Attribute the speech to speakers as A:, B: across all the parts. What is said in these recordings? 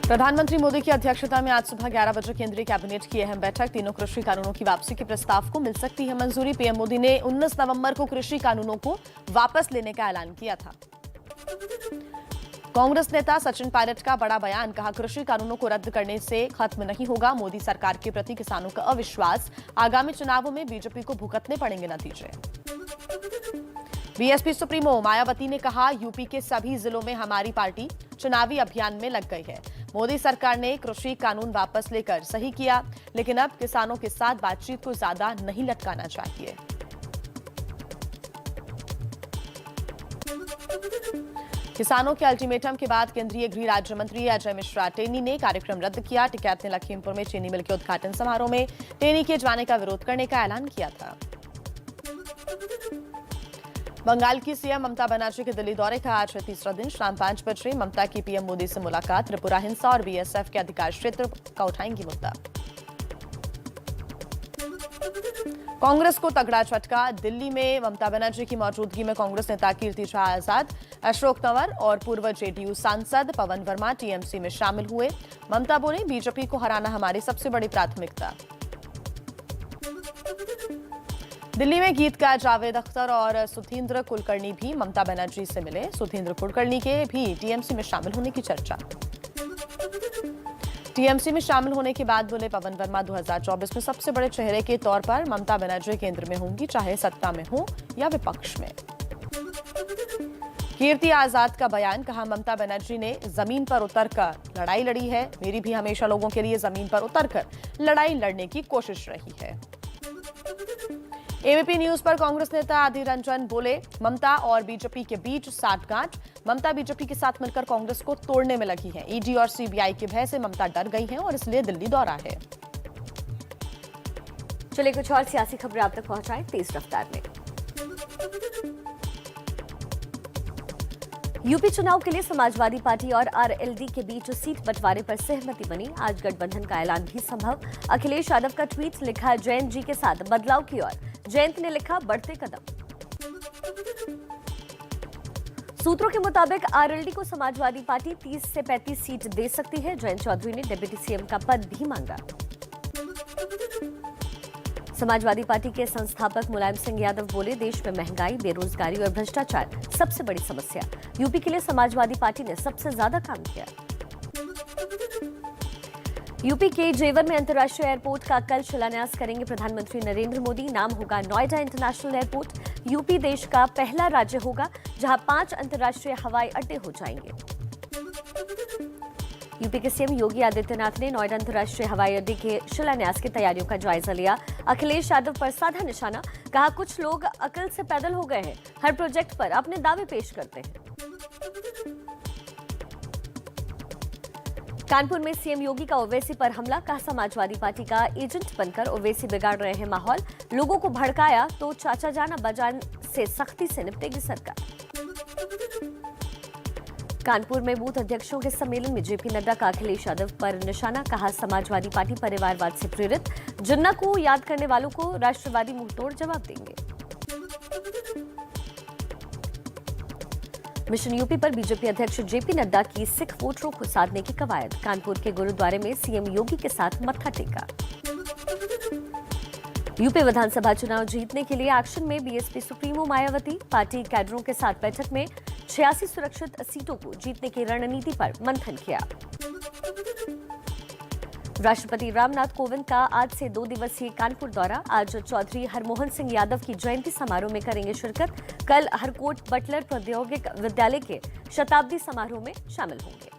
A: प्रधानमंत्री मोदी की अध्यक्षता में आज सुबह 11 बजे केंद्रीय कैबिनेट की अहम बैठक। तीनों कृषि कानूनों की वापसी के प्रस्ताव को मिल सकती है मंजूरी। पीएम मोदी ने 19 नवंबर को कृषि कानूनों को वापस लेने का ऐलान किया था। कांग्रेस नेता सचिन पायलट का बड़ा बयान, कहा कृषि कानूनों को रद्द करने से खत्म नहीं होगा मोदी सरकार के प्रति किसानों का अविश्वास। आगामी चुनावों में बीजेपी को भुगतने पड़ेंगे नतीजे। बीएसपी सुप्रीमो मायावती ने कहा, यूपी के सभी जिलों में हमारी पार्टी चुनावी अभियान में लग गई है। मोदी सरकार ने कृषि कानून वापस लेकर सही किया, लेकिन अब किसानों के साथ बातचीत को ज्यादा नहीं लटकाना चाहिए। किसानों के अल्टीमेटम के बाद केंद्रीय गृह राज्य मंत्री अजय मिश्रा टेनी ने कार्यक्रम रद्द किया। टिकैत ने लखीमपुर में चीनी मिल के उद्घाटन समारोह में टेनी के जाने का विरोध करने का ऐलान किया था। बंगाल की सीएम ममता बनर्जी के दिल्ली दौरे का आज तीसरा दिन। शाम 5 बजे ममता की पीएम मोदी से मुलाकात। त्रिपुरा हिंसा और बीएसएफ के अधिकार क्षेत्र का उठाएंगी मुद्दा। कांग्रेस को तगड़ा झटका। दिल्ली में ममता बनर्जी की मौजूदगी में कांग्रेस नेता कीर्ति शाह आजाद, अशोक तंवर और पूर्व जेडीयू सांसद पवन वर्मा टीएमसी में शामिल हुए। ममता बोले, बीजेपी को हराना हमारी सबसे बड़ी प्राथमिकता। दिल्ली में गीतकार जावेद अख्तर और सुधींद्र कुलकर्णी भी ममता बनर्जी से मिले। सुधींद्र कुलकर्णी के भी टीएमसी में शामिल होने की चर्चा। टीएमसी में शामिल होने के बाद बोले पवन वर्मा, 2024 में सबसे बड़े चेहरे के तौर पर ममता बनर्जी केंद्र में होंगी, चाहे सत्ता में हो या विपक्ष में। कीर्ति आजाद का बयान, कहा ममता बनर्जी ने जमीन पर उतरकर लड़ाई लड़ी है। मेरी भी हमेशा लोगों के लिए जमीन पर उतरकर लड़ाई लड़ने की कोशिश रही है। एबीपी न्यूज पर कांग्रेस नेता अधीर रंजन बोले, ममता और बीजेपी के बीच साठगांठ। ममता बीजेपी के साथ मिलकर कांग्रेस को तोड़ने में लगी है। ईडी और सीबीआई के भय से ममता डर गई हैं और इसलिए दिल्ली दौरा है।
B: चलिए कुछ और सियासी खबरें आप तक पहुंचाएं तेज रफ्तार में। यूपी चुनाव के लिए समाजवादी पार्टी और आरएलडी के बीच सीट बंटवारे पर सहमति बनी। आज गठबंधन का ऐलान भी संभव। अखिलेश यादव का ट्वीट, लिखा जयंत जी के साथ बदलाव की ओर। जयंत ने लिखा बढ़ते कदम। सूत्रों के मुताबिक आरएलडी को समाजवादी पार्टी 30 से 35 सीट दे सकती है। जयंत चौधरी ने डिप्टी सीएम का पद भी मांगा। समाजवादी पार्टी के संस्थापक मुलायम सिंह यादव बोले, देश में महंगाई, बेरोजगारी और भ्रष्टाचार सबसे बड़ी समस्या। यूपी के लिए समाजवादी पार्टी ने सबसे ज्यादा काम किया। यूपी के जेवर में अंतर्राष्ट्रीय एयरपोर्ट का कल शिलान्यास करेंगे प्रधानमंत्री नरेंद्र मोदी। नाम होगा नोएडा इंटरनेशनल एयरपोर्ट। यूपी देश का पहला राज्य होगा जहां 5 अंतर्राष्ट्रीय हवाई अड्डे हो जाएंगे। यूपी के सीएम योगी आदित्यनाथ ने नोएडा अंतर्राष्ट्रीय हवाई अड्डे के शिलान्यास की तैयारियों का जायजा लिया। अखिलेश यादव पर साधा निशाना, कहा कुछ लोग अकल से पैदल हो गए हैं, हर प्रोजेक्ट पर अपने दावे पेश करते हैं। कानपुर में सीएम योगी का ओवैसी पर हमला, कहा समाजवादी पार्टी का एजेंट बनकर ओवैसी बिगाड़ रहे हैं माहौल। लोगों को भड़काया तो चाचा जान अब्बा जान से सख्ती से निपटेगी सरकार। कानपुर में बूथ अध्यक्षों के सम्मेलन में जेपी नड्डा का अखिलेश यादव पर निशाना, कहा समाजवादी पार्टी परिवारवाद से प्रेरित। जिन्ना को याद करने वालों को राष्ट्रवादी मुंहतोड़ जवाब देंगे। मिशन यूपी पर बीजेपी अध्यक्ष जेपी नड्डा की सिख वोटरों को साधने की कवायद। कानपुर के गुरुद्वारे में सीएम योगी के साथ मत्था टेका। यूपी विधानसभा चुनाव जीतने के लिए एक्शन में बीएसपी सुप्रीमो मायावती। पार्टी कैडरों के साथ बैठक में 86 सुरक्षित सीटों को जीतने की रणनीति पर मंथन किया। राष्ट्रपति रामनाथ कोविंद का आज से 2 दिवसीय कानपुर दौरा। आज चौधरी हरमोहन सिंह यादव की जयंती समारोह में करेंगे शिरकत। कल हरकोट बटलर प्रौद्योगिक विद्यालय के शताब्दी समारोह में शामिल होंगे।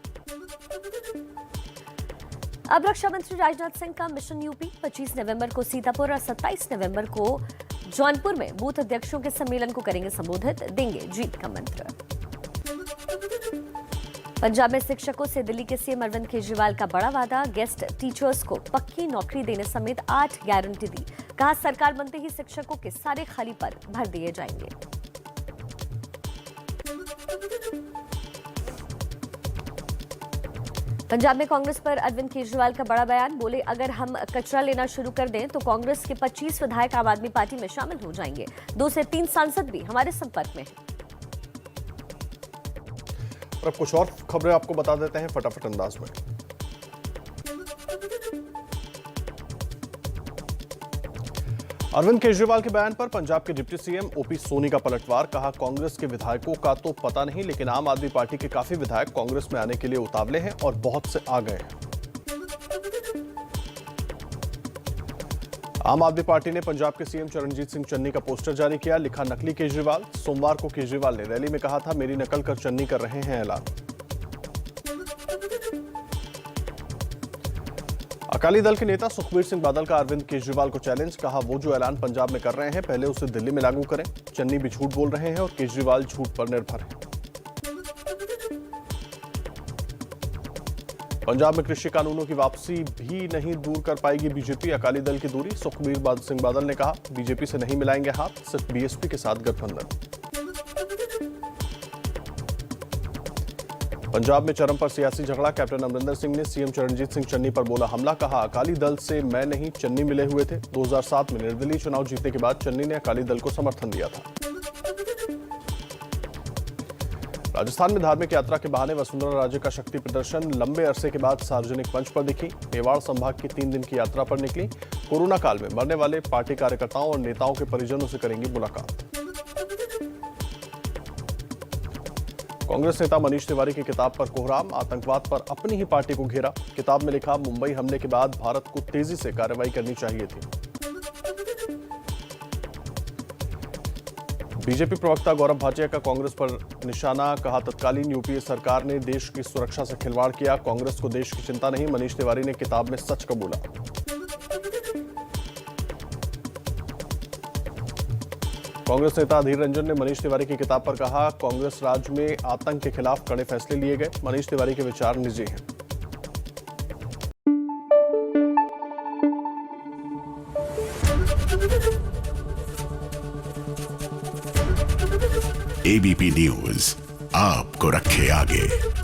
B: अब रक्षा मंत्री राजनाथ सिंह का मिशन यूपी। 25 नवंबर को सीतापुर और 27 नवंबर को जौनपुर में बूथ अध्यक्षों के सम्मेलन को करेंगे संबोधित, देंगे जीत का मंत्र। पंजाब में शिक्षकों से दिल्ली के सीएम अरविंद केजरीवाल का बड़ा वादा। गेस्ट टीचर्स को पक्की नौकरी देने समेत 8 गारंटी दी। कहा सरकार बनते ही शिक्षकों के सारे खाली पद भर दिए जाएंगे। पंजाब में कांग्रेस पर अरविंद केजरीवाल का बड़ा बयान। बोले, अगर हम कचरा लेना शुरू कर दें तो कांग्रेस के 25 विधायक आम आदमी पार्टी में शामिल हो जाएंगे। 2 से 3 सांसद भी हमारे संपर्क में हैं।
C: और अब कुछ और खबरें आपको बता देते हैं फटाफट अंदाज में। अरविंद केजरीवाल के बयान पर पंजाब के डिप्टी सीएम ओपी सोनी का पलटवार। कहा, कांग्रेस के विधायकों का तो पता नहीं, लेकिन आम आदमी पार्टी के काफी विधायक कांग्रेस में आने के लिए उतावले हैं और बहुत से आ गए हैं। आम आदमी पार्टी ने पंजाब के सीएम चरणजीत सिंह चन्नी का पोस्टर जारी किया। लिखा, नकली केजरीवाल। सोमवार को केजरीवाल ने रैली में कहा था, मेरी नकल कर चन्नी कर रहे हैं ऐलान। अकाली दल के नेता सुखबीर सिंह बादल का अरविंद केजरीवाल को चैलेंज। कहा, वो जो ऐलान पंजाब में कर रहे हैं पहले उसे दिल्ली में लागू करें। चन्नी भी झूठ बोल रहे हैं और केजरीवाल झूठ पर निर्भर है। पंजाब में कृषि कानूनों की वापसी भी नहीं दूर कर पाएगी बीजेपी। अकाली दल की दूरी। सुखबीर सिंह बादल ने कहा, बीजेपी से नहीं मिलाएंगे हाथ, सिर्फ बीएसपी के साथ गठबंधन। पंजाब में चरम पर सियासी झगड़ा। कैप्टन अमरिंदर सिंह ने सीएम चरणजीत सिंह चन्नी पर बोला हमला। कहा, अकाली दल से मैं नहीं चन्नी मिले हुए थे। 2007 में निर्दलीय चुनाव जीतने के बाद चन्नी ने अकाली दल को समर्थन दिया था। राजस्थान में धार्मिक यात्रा के बहाने वसुंधरा राजे का शक्ति प्रदर्शन। लंबे अरसे के बाद सार्वजनिक मंच पर दिखी। मेवाड़ संभाग की 3 दिन की यात्रा पर निकली। कोरोना काल में मरने वाले पार्टी कार्यकर्ताओं और नेताओं के परिजनों से करेंगी मुलाकात। कांग्रेस नेता मनीष तिवारी की किताब पर कोहराम। आतंकवाद पर अपनी ही पार्टी को घेरा। किताब में लिखा, मुंबई हमले के बाद भारत को तेजी से कार्रवाई करनी चाहिए थी। बीजेपी प्रवक्ता गौरव भाटिया का कांग्रेस पर निशाना। कहा, तत्कालीन यूपीए सरकार ने देश की सुरक्षा से खिलवाड़ किया। कांग्रेस को देश की चिंता नहीं। मनीष तिवारी ने किताब में सच कबूला। कांग्रेस नेता अधीर रंजन ने मनीष तिवारी की किताब पर कहा, कांग्रेस राज में आतंक के खिलाफ कड़े फैसले लिए गए। मनीष तिवारी के विचार निजी हैं।
D: एबीपी न्यूज आपको रखे आगे।